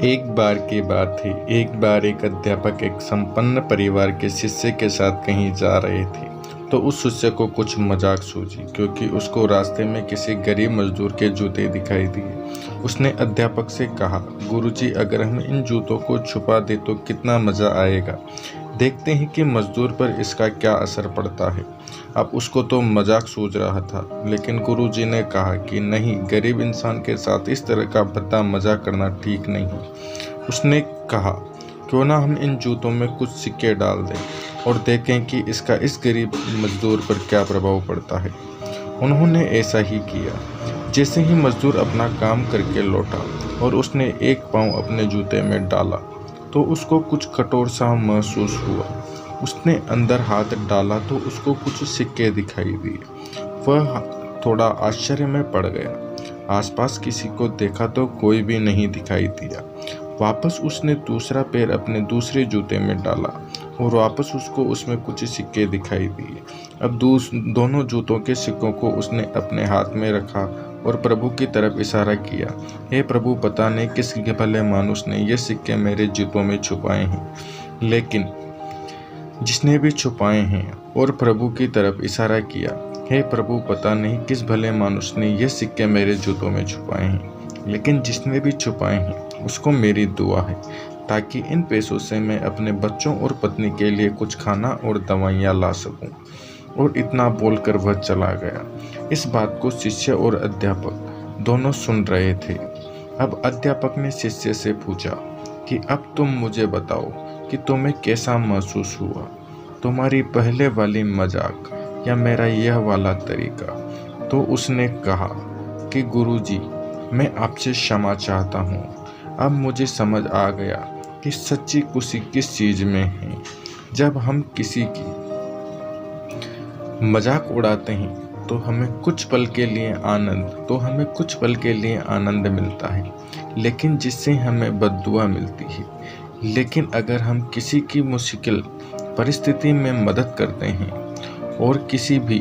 एक बार की बात थी। एक बार एक अध्यापक एक संपन्न परिवार के शिष्य के साथ कहीं जा रहे थे, तो उस शिष्य को कुछ मजाक सूझी, क्योंकि उसको रास्ते में किसी गरीब मजदूर के जूते दिखाई दिए। उसने अध्यापक से कहा, गुरुजी, अगर हम इन जूतों को छुपा दे तो कितना मजा आएगा। देखते हैं कि मजदूर पर इसका क्या असर पड़ता है। अब उसको तो मजाक सूझ रहा था, लेकिन गुरुजी ने कहा कि नहीं, गरीब इंसान के साथ इस तरह का भद्दा मजाक करना ठीक नहीं। उसने कहा, क्यों ना हम इन जूतों में कुछ सिक्के डाल दें और देखें कि इसका इस गरीब मजदूर पर क्या प्रभाव पड़ता है। उन्होंने ऐसा ही किया। जैसे ही मजदूर अपना काम करके लौटा और उसने एक पाँव अपने जूते में डाला, तो उसको कुछ कठोर सा महसूस हुआ। उसने अंदर हाथ डाला तो उसको कुछ सिक्के दिखाई दिए। वह थोड़ा आश्चर्य में पड़ गया। आसपास किसी को देखा तो कोई भी नहीं दिखाई दिया। वापस उसने दूसरा पैर अपने दूसरे जूते में डाला और वापस उसको उसमें कुछ सिक्के दिखाई दिए। अब दोनों जूतों के सिक्कों को उसने अपने हाथ में रखा और प्रभु की तरफ इशारा किया, हे प्रभु, पता नहीं किस भले मानुस ने ये सिक्के मेरे जूतों में छुपाए हैं, लेकिन जिसने भी छुपाए हैं, और प्रभु की तरफ इशारा किया, हे प्रभु, पता नहीं किस भले मानुस ने ये सिक्के मेरे जूतों में छुपाए हैं, लेकिन जिसने भी छुपाए हैं उसको मेरी दुआ है, ताकि इन पैसों से मैं अपने बच्चों और पत्नी के लिए कुछ खाना और दवाइयाँ ला सकूं। और इतना बोलकर वह चला गया। इस बात को शिष्य और अध्यापक दोनों सुन रहे थे। अब अध्यापक ने शिष्य से पूछा कि अब तुम मुझे बताओ कि तुम्हें कैसा महसूस हुआ, तुम्हारी पहले वाली मजाक या मेरा यह वाला तरीका। तो उसने कहा कि गुरुजी, मैं आपसे क्षमा चाहता हूँ। अब मुझे समझ आ गया कि सच्ची खुशी किस चीज़ में है। जब हम किसी की मजाक उड़ाते हैं तो हमें कुछ पल के लिए आनंद मिलता है, लेकिन जिससे हमें बद्दुआ मिलती है। लेकिन अगर हम किसी की मुश्किल परिस्थिति में मदद करते हैं और किसी भी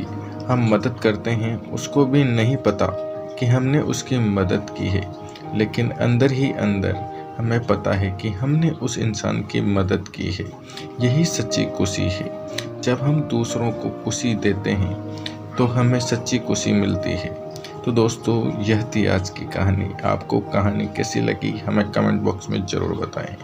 हम मदद करते हैं, उसको भी नहीं पता कि हमने उसकी मदद की है, लेकिन अंदर ही अंदर हमें पता है कि हमने उस इंसान की मदद की है। यही सच्ची खुशी है। जब हम दूसरों को खुशी देते हैं तो हमें सच्ची खुशी मिलती है। तो दोस्तों, यह थी आज की कहानी। आपको कहानी कैसी लगी हमें कमेंट बॉक्स में ज़रूर बताएं।